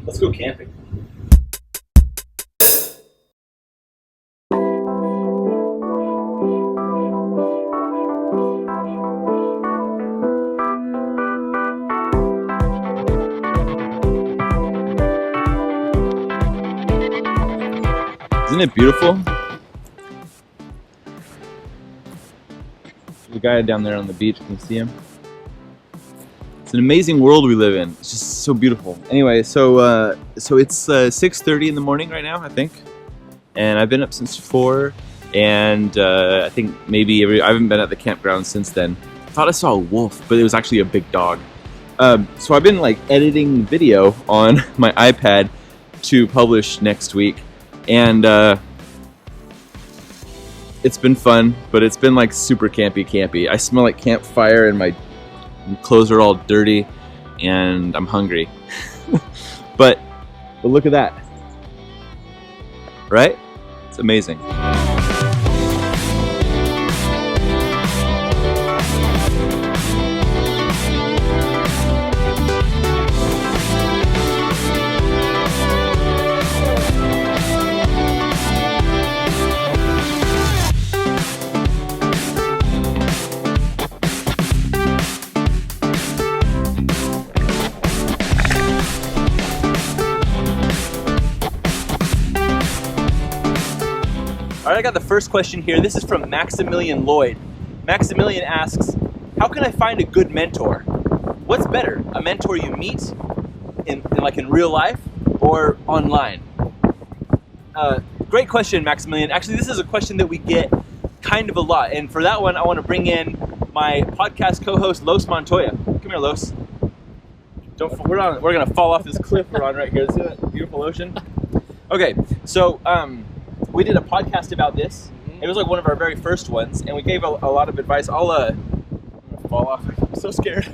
Let's go camping. Isn't it beautiful? The guy down there on the beach, can you see him? It's an amazing world we live in. It's just so beautiful. Anyway, so it's 6:30 in the morning right now, I think, and I've been up since 4, and I think maybe I haven't been at the campground since then. I thought I saw a wolf, but it was actually a big dog. So I've been like editing video on my iPad to publish next week, and it's been fun, but it's been like super campy. I smell like campfire and my clothes are all dirty and I'm hungry. but look at that. Right? It's amazing. All right, I got the first question here. This is from Maximilian Lloyd. Maximilian asks, how can I find a good mentor? What's better, a mentor you meet in real life or online? Great question, Maximilian. Actually, this is a question that we get kind of a lot. And for that one, I want to bring in my podcast co-host, Los Montoya. Come here, Los. We're going to fall off this cliff we're on right here. See that beautiful ocean? Okay, so we did a podcast about this. It was like one of our very first ones, and we gave a lot of advice. I'm gonna fall off. I'm so scared.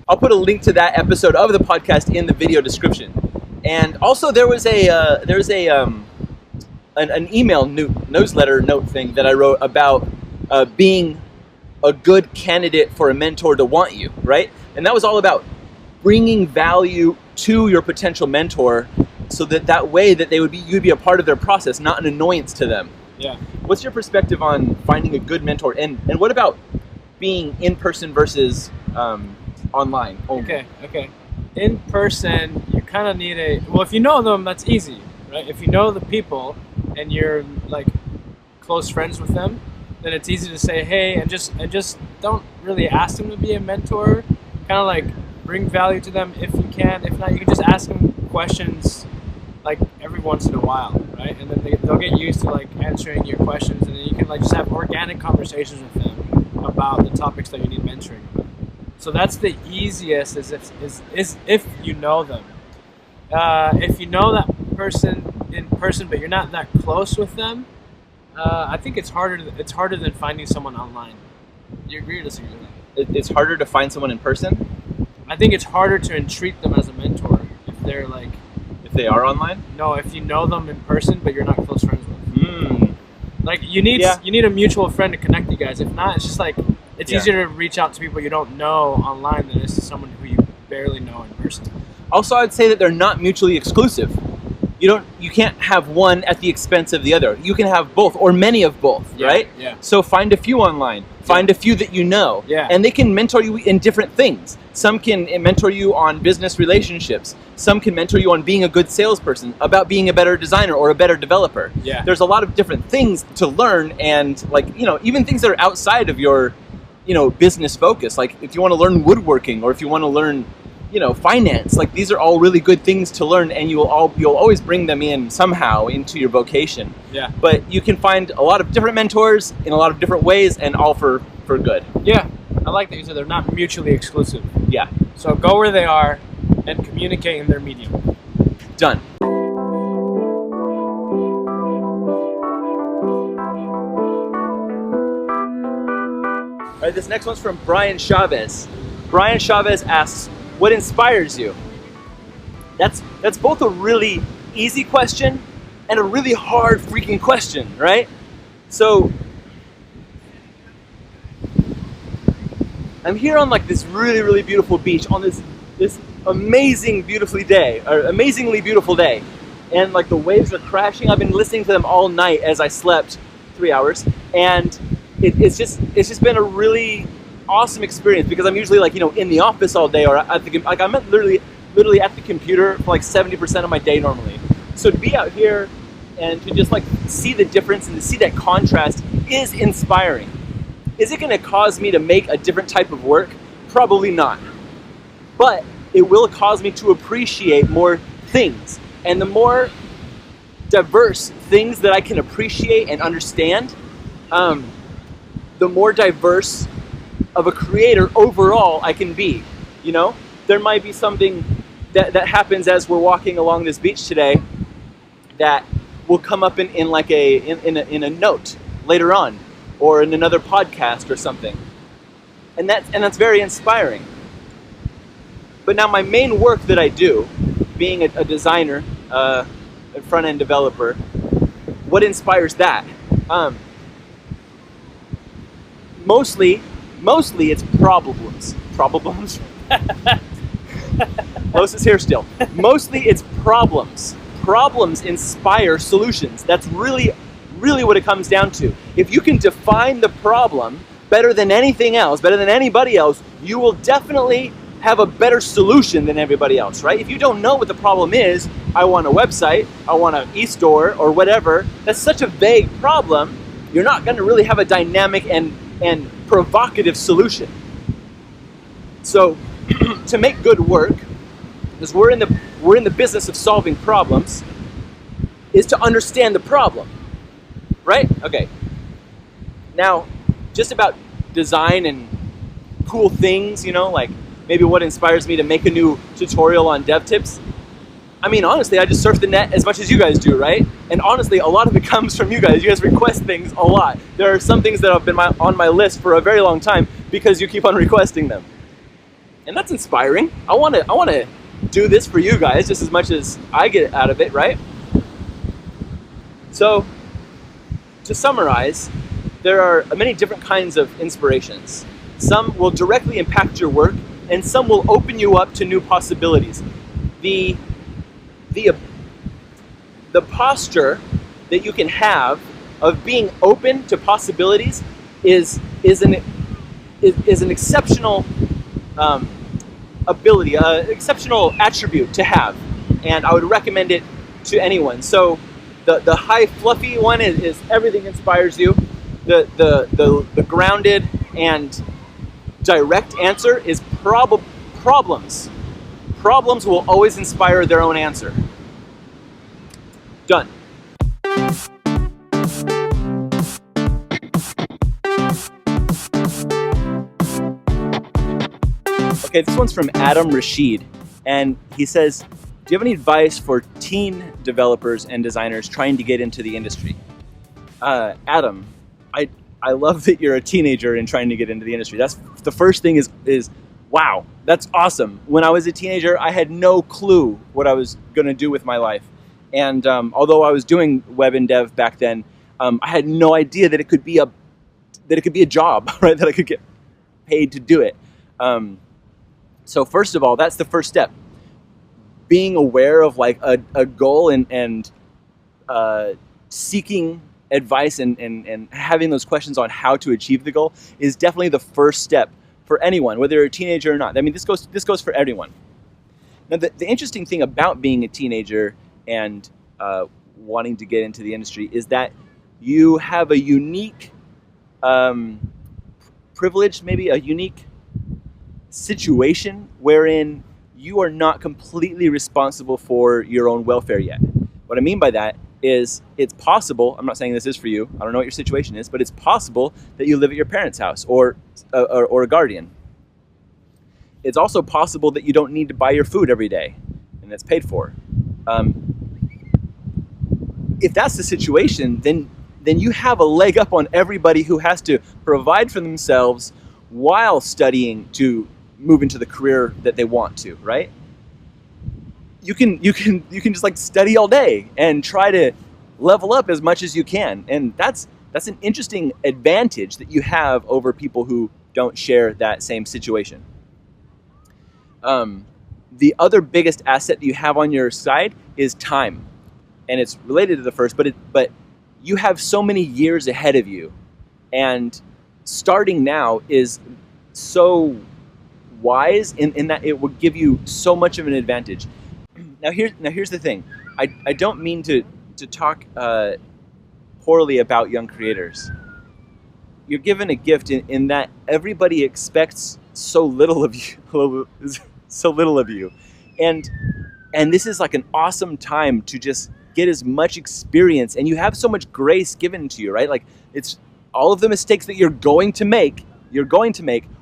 I'll put a link to that episode of the podcast in the video description. And also, there was an email newsletter note thing that I wrote about being a good candidate for a mentor to want you, right? And that was all about bringing value to your potential mentor, so that way that you'd be a part of their process, not an annoyance to them. Yeah. What's your perspective on finding a good mentor, and what about being in person versus online only? Okay. In person, you kind of need if you know them, that's easy, right? If you know the people and you're like close friends with them, then it's easy to say, hey, and just don't really ask them to be a mentor. Kind of like bring value to them if you can. If not, you can just ask them questions like every once in a while, right? And then they'll get used to like answering your questions, and then you can like just have organic conversations with them about the topics that you need mentoring about. So that's the easiest is if you know them. If you know that person in person but you're not that close with them, I think it's harder than finding someone online. Do you agree or disagree with that? It's harder to find someone in person? I think it's harder to entreat them as a mentor if they're like... If they are online? No, if you know them in person but you're not close friends with. Like you need a mutual friend to connect you guys. If not, it's just like it's easier to reach out to people you don't know online than it is to someone who you barely know in person. Also, I'd say that they're not mutually exclusive. You can't have one at the expense of the other. You can have both or many of both, right? Yeah. So find a few online. Find a few that you know. Yeah. And they can mentor you in different things. Some can mentor you on business relationships. Some can mentor you on being a good salesperson, about being a better designer or a better developer. Yeah. There's a lot of different things to learn, and even things that are outside of your, business focus. Like if you want to learn woodworking or if you want to learn finance, like these are all really good things to learn, and you'll always bring them in somehow into your vocation. Yeah. But you can find a lot of different mentors in a lot of different ways, and all for good. Yeah. I like that you said they're not mutually exclusive. Yeah. So go where they are and communicate in their medium. Done. All right, this next one's from Brian Chavez. Brian Chavez asks, what inspires you? That's both a really easy question and a really hard freaking question, right? So I'm here on like this really, really beautiful beach on this this amazingly beautiful day, and like the waves are crashing. I've been listening to them all night as I slept 3 hours, and it's just been a really awesome experience, because I'm usually like, in the office all day, or I'm literally at the computer for like 70% of my day normally. So to be out here and to just like see the difference and to see that contrast is inspiring. Is it going to cause me to make a different type of work? Probably not. But it will cause me to appreciate more things. And the more diverse things that I can appreciate and understand, the more diverse of a creator overall I can be. There might be something that happens as we're walking along this beach today that will come up in a note later on, or in another podcast or something. And that's very inspiring. But now my main work that I do, being a designer, a front-end developer, what inspires that? Mostly it's problems. Problems? Los is here still. Mostly it's problems. Problems inspire solutions. That's really what it comes down to. If you can define the problem better than anything else, better than anybody else, you will definitely have a better solution than everybody else, right? If you don't know what the problem is, I want a website, I want an e-store, or whatever, that's such a vague problem, you're not going to really have a dynamic and provocative solution. So to make good work, because we're in the business of solving problems, is to understand the problem, right? Okay. Now, just about design and cool things, like maybe what inspires me to make a new tutorial on DevTips. I mean, honestly, I just surf the net as much as you guys do, right? And honestly, a lot of it comes from you guys. You guys request things a lot. There are some things that have been on my list for a very long time because you keep on requesting them. And that's inspiring. I want to do this for you guys just as much as I get out of it, right? So, to summarize, there are many different kinds of inspirations. Some will directly impact your work, and some will open you up to new possibilities. The posture that you can have of being open to possibilities is an exceptional ability, exceptional attribute to have, and I would recommend it to anyone. So the high fluffy one is everything inspires you. The grounded and direct answer is problems. Problems will always inspire their own answer. Done. Okay, this one's from Adam Rashid, and he says, do you have any advice for teen developers and designers trying to get into the industry? Adam, I love that you're a teenager and trying to get into the industry. That's the first thing is wow, that's awesome. When I was a teenager, I had no clue what I was going to do with my life. And although I was doing web and dev back then, I had no idea that it could be a job, right? That I could get paid to do it. So first of all, that's the first step. Being aware of like a goal and seeking advice and having those questions on how to achieve the goal is definitely the first step for anyone, whether you're a teenager or not. I mean, this goes for everyone. Now, the interesting thing about being a teenager and wanting to get into the industry is that you have a unique privilege, maybe a unique situation wherein you are not completely responsible for your own welfare yet. What I mean by that is it's possible, I'm not saying this is for you, I don't know what your situation is, but it's possible that you live at your parents' house or a guardian. It's also possible that you don't need to buy your food every day and that's paid for. If that's the situation, then you have a leg up on everybody who has to provide for themselves while studying to move into the career that they want to, right? You can just like study all day and try to level up as much as you can. And that's an interesting advantage that you have over people who don't share that same situation. the other biggest asset that you have on your side is time. And it's related to the first, but you have so many years ahead of you. And starting now is so wise in that it will give you so much of an advantage. Now here's the thing. I don't mean to talk poorly about young creators. You're given a gift in that everybody expects so little of you, and this is like an awesome time to just get as much experience, and you have so much grace given to you, right? Like, it's all of the mistakes that you're going to make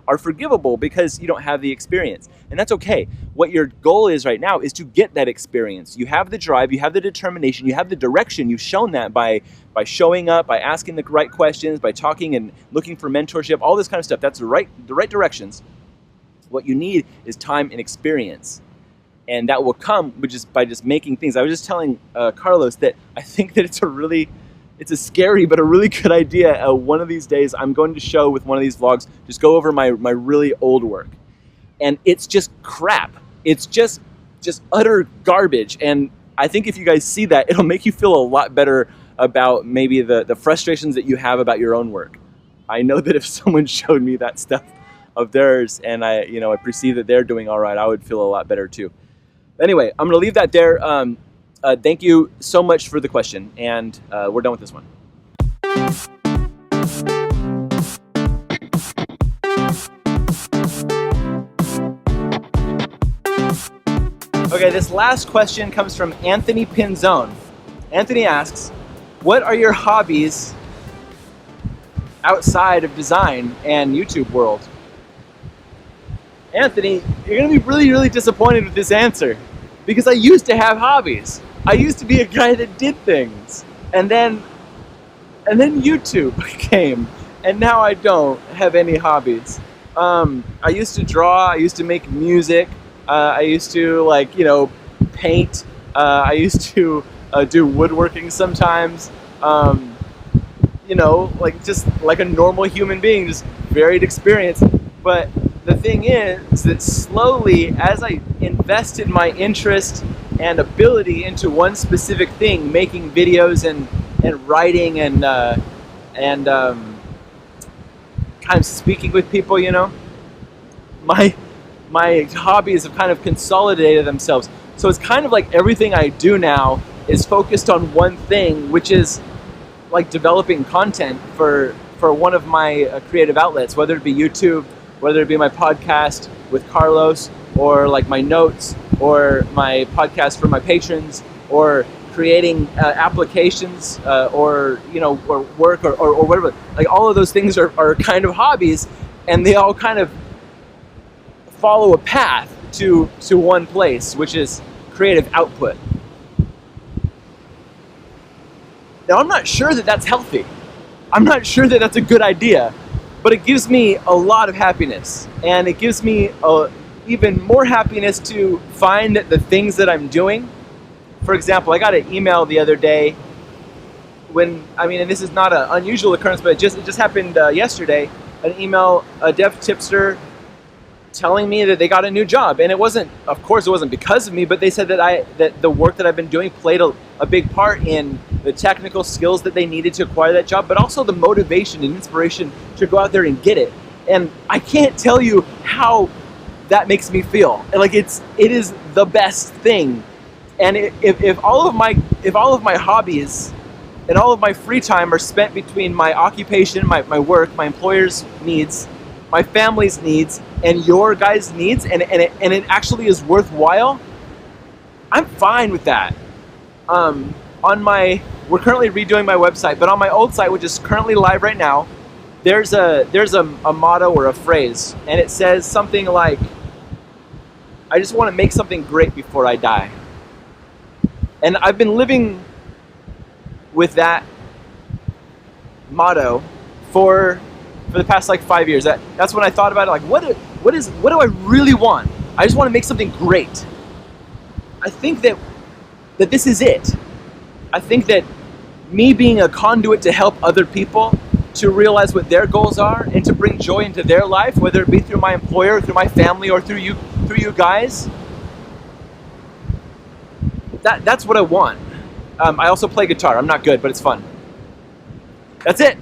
are forgivable because you don't have the experience, and that's okay. What your goal is right now is to get that experience. You have the drive, you have the determination, you have the direction. You've shown that by showing up, by asking the right questions, by talking and looking for mentorship, all this kind of stuff. That's the right directions. What you need is time and experience, and that will come by just making things. I was just telling Carlos that I think that it's a scary but a really good idea. One of these days, I'm going to show with one of these vlogs, just go over my really old work, and it's just crap. It's just utter garbage. And I think if you guys see that, it'll make you feel a lot better about maybe the frustrations that you have about your own work. I know that if someone showed me that stuff of theirs and I perceive that they're doing all right, I would feel a lot better too. Anyway, I'm going to leave that there. Thank you so much for the question, and we're done with this one. Okay, this last question comes from Anthony Pinzone. Anthony asks, what are your hobbies outside of design and YouTube world? Anthony, you're going to be really, really disappointed with this answer, because I used to have hobbies. I used to be a guy that did things, and then YouTube came, and now I don't have any hobbies. I used to draw. I used to make music. I used to paint. I used to do woodworking sometimes. Just like a normal human being, just varied experience. But the thing is that slowly, as I invested my interest and ability into one specific thing, making videos and writing and kind of speaking with people, my hobbies have kind of consolidated themselves. So it's kind of like everything I do now is focused on one thing, which is like developing content for one of my creative outlets, whether it be YouTube, whether it be my podcast with Carlos, or like my notes, or my podcast for my patrons, or creating applications, or work, or whatever. Like, all of those things are kind of hobbies, and they all kind of follow a path to one place, which is creative output. Now, I'm not sure that that's healthy. I'm not sure that that's a good idea, but it gives me a lot of happiness, and it gives me even more happiness to find the things that I'm doing. For example, I got an email the other day and this is not an unusual occurrence, but it just happened yesterday. An email, a DevTipster telling me that they got a new job, and it wasn't because of me, but they said that the work that I've been doing played a big part in the technical skills that they needed to acquire that job, but also the motivation and inspiration to go out there and get it. And I can't tell you how that makes me feel. Like, it is the best thing. And if all of my hobbies and all of my free time are spent between my occupation, my work, my employer's needs, my family's needs, and your guys' needs, and it actually is worthwhile, I'm fine with that. We're currently redoing my website, but on my old site, which is currently live right now, there's a motto or a phrase, and it says something like, I just want to make something great before I die. And I've been living with that motto for the past 5 years. That's when I thought about it. Like, what do I really want? I just want to make something great. I think that this is it. I think that me being a conduit to help other people to realize what their goals are and to bring joy into their life, whether it be through my employer, through my family, or through you guys, that's what I want. I also play guitar. I'm not good, but it's fun. That's it.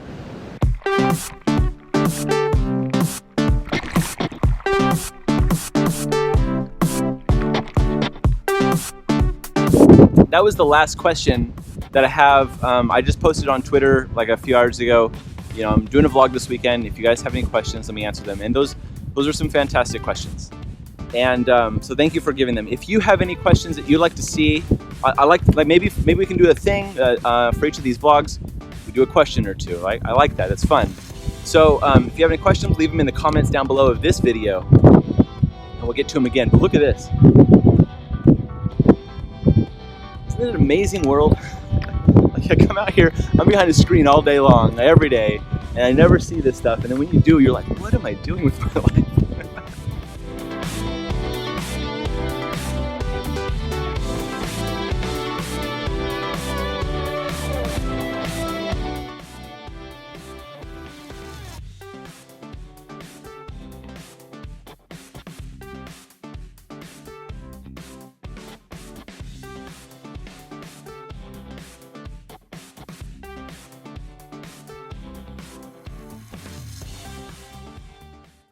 That was the last question that I have. I just posted on Twitter like a few hours ago. You know, I'm doing a vlog this weekend. If you guys have any questions, let me answer them. And those are some fantastic questions. And so thank you for giving them. If you have any questions that you'd like to see, I like maybe we can do a thing for each of these vlogs. We do a question or two. Right? I like that. It's fun. So if you have any questions, leave them in the comments down below of this video, and we'll get to them again. But look at this. Isn't it an amazing world? Like I come out here, I'm behind a screen all day long, every day, and I never see this stuff. And then when you do, you're like, what am I doing with my life?